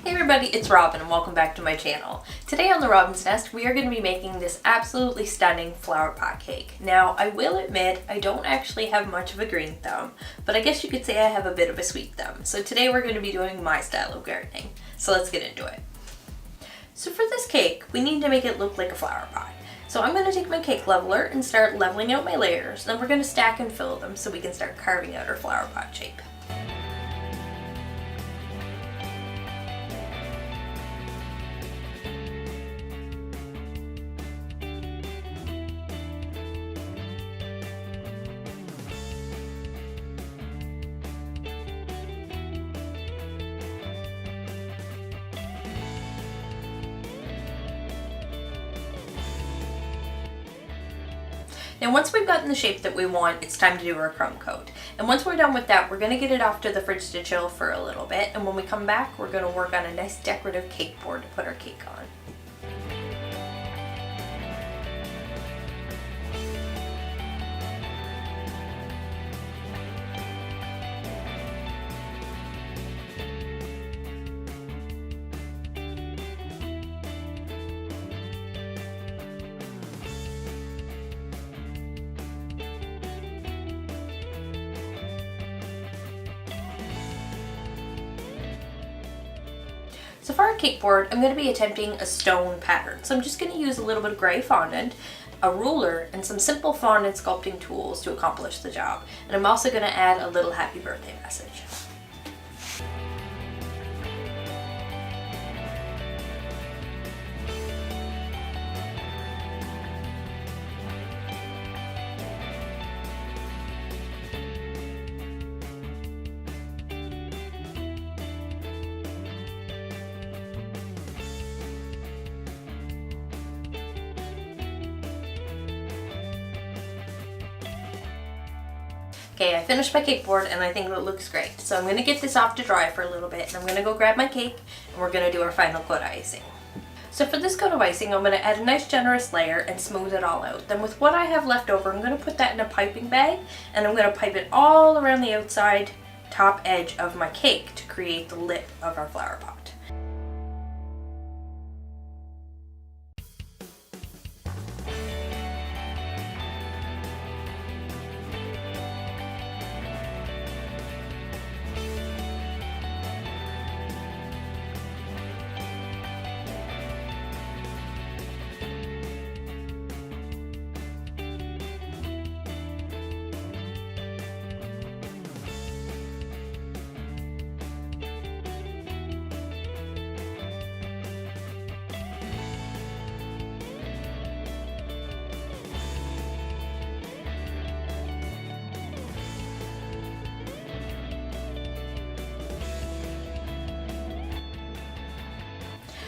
Hey everybody, it's Robin and welcome back to my channel. Today on the Robin's Nest, we are going to be making this absolutely stunning flower pot cake. Now, I will admit, I don't actually have much of a green thumb, but I guess you could say I have a bit of a sweet thumb. So today we're going to be doing my style of gardening. So let's get into it. So for this cake, we need to make it look like a flower pot. So I'm going to take my cake leveler and start leveling out my layers. Then we're going to stack and fill them so we can start carving out our flower pot shape. Now once we've gotten the shape that we want, it's time to do our crumb coat. And once we're done with that, we're going to get it off to the fridge to chill for a little bit. And when we come back, we're going to work on a nice decorative cake board to put our cake on. So for our cake board, I'm going to be attempting a stone pattern. So I'm just going to use a little bit of gray fondant, a ruler, and some simple fondant sculpting tools to accomplish the job. And I'm also going to add a little happy birthday message. Okay, I finished my cake board and I think it looks great. So I'm going to get this off to dry for a little bit and I'm going to go grab my cake and we're going to do our final coat of icing. So for this coat of icing, I'm going to add a nice generous layer and smooth it all out. Then with what I have left over, I'm going to put that in a piping bag and I'm going to pipe it all around the outside top edge of my cake to create the lip of our flower pot.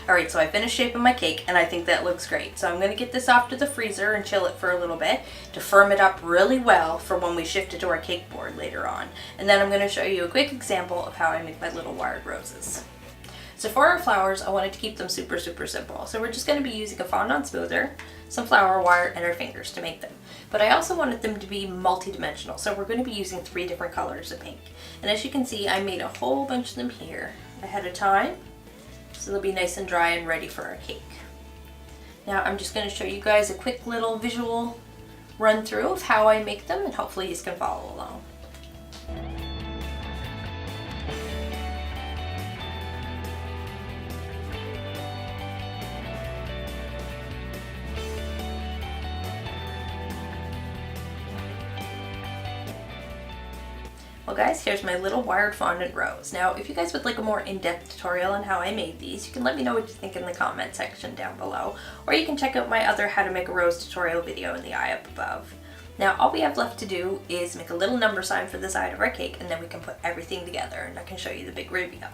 Alright, so I finished shaping my cake and I think that looks great. So I'm going to get this off to the freezer and chill it for a little bit to firm it up really well for when we shift it to our cake board later on. And then I'm going to show you a quick example of how I make my little wired roses. So for our flowers, I wanted to keep them super simple. So we're just going to be using a fondant smoother, some flower wire, and our fingers to make them. But I also wanted them to be multi-dimensional, so we're going to be using 3 different colors of pink. And as you can see, I made a whole bunch of them here ahead of time, so they'll be nice and dry and ready for our cake. Now I'm just going to show you guys a quick little visual run through of how I make them and hopefully you can follow along. Well guys, here's my little wired fondant rose. Now if you guys would like a more in-depth tutorial on how I made these, you can let me know what you think in the comment section down below, or you can check out my other how to make a rose tutorial video in the eye up above. Now all we have left to do is make a little number sign for the side of our cake and then we can put everything together and I can show you the big reveal.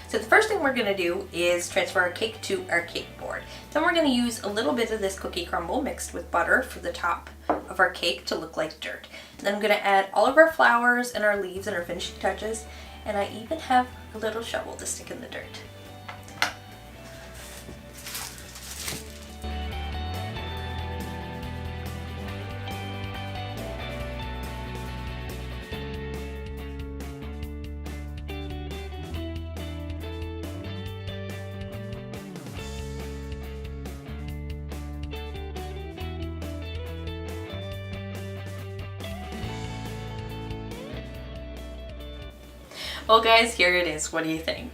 So the first thing we're going to do is transfer our cake to our cake board. Then we're going to use a little bit of this cookie crumble mixed with butter for the top of our cake to look like dirt. And then I'm going to add all of our flowers and our leaves and our finishing touches, and I even have a little shovel to stick in the dirt. Well guys, here it is. What do you think?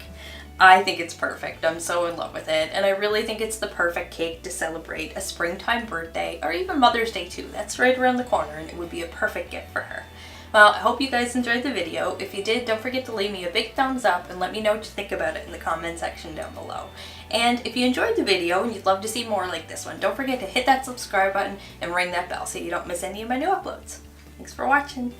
I think it's perfect. I'm so in love with it, and I really think it's the perfect cake to celebrate a springtime birthday, or even Mother's Day too. That's right around the corner, and it would be a perfect gift for her. Well, I hope you guys enjoyed the video. If you did, don't forget to leave me a big thumbs up and let me know what you think about it in the comment section down below. And if you enjoyed the video and you'd love to see more like this one, don't forget to hit that subscribe button and ring that bell so you don't miss any of my new uploads. Thanks for watching.